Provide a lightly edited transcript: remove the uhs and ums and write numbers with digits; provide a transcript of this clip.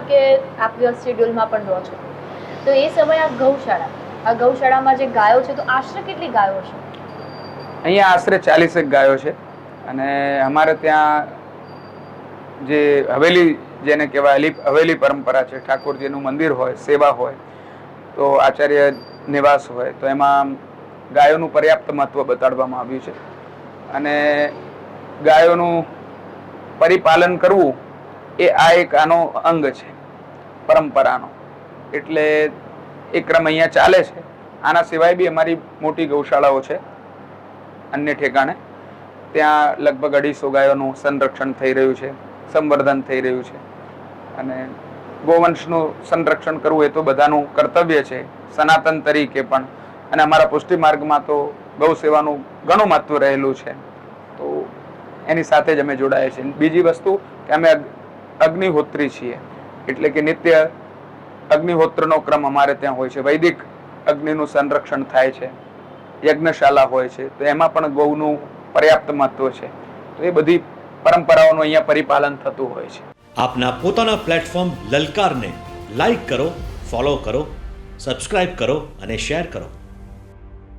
કે આપ વ્યસ્ત શેડ્યુલમાં પણ રહો છો, તો એ સમયે આ ગૌશાળામાં જે ગાયો છે, તો આશરે કેટલી ગાયો છે? અહીંયા આશરે 40 ગાયો છે. અને અમારે ત્યાં જે હવેલી જેને કહેવાય હવેલી પરંપરા છે, ઠાકોરજીનું મંદિર હોય, સેવા હોય, તો આચાર્ય નિવાસ હોય, તો એમાં ગાયોનું પર્યાપ્ત મહત્વ બતાડવામાં આવ્યું છે. અને ગાયોનું પરિપાલન કરવું એ આ એક આનો અંગ છે પરંપરાનો. એટલે એ ક્રમ અહીંયા ચાલે છે. આના સિવાય બી અમારી મોટી ગૌશાળાઓ છે અન્ય ઠેકાણે. ત્યાં લગભગ 250 ગાયોનું સંરક્ષણ થઈ રહ્યું છે, સંવર્ધન થઈ રહ્યું છે. અને ગોવંશનું સંરક્ષણ કરવું એ તો બધાનું કર્તવ્ય છે, સનાતન તરીકે પણ. અને અમારા પુષ્ટિ માર્ગમાં તો ગૌ સેવાનું ઘણું મહત્વ રહેલું છે. તો એની સાથે જ અમે જોડાયા છીએ. બીજી વસ્તુ કે અમે અગ્નિહોત્રી છીએ, એટલે કે નિત્ય અગ્નિહોત્રનો ક્રમ અમારે ત્યાં હોય છે. વૈદિક અગ્નિનું સંરક્ષણ થાય છે, યજ્ઞશાળા હોય છે, તો એમાં પણ ગૌનું પર્યાપ્ત મહત્વ છે. તો એ બધી પરંપરાઓનું અહીંયા પરિપાલન થતું હોય છે. આપના પોતાના પ્લેટફોર્મ લલકારને લાઈક કરો, ફોલો કરો, સબસ્ક્રાઇબ કરો અને શેર કરો.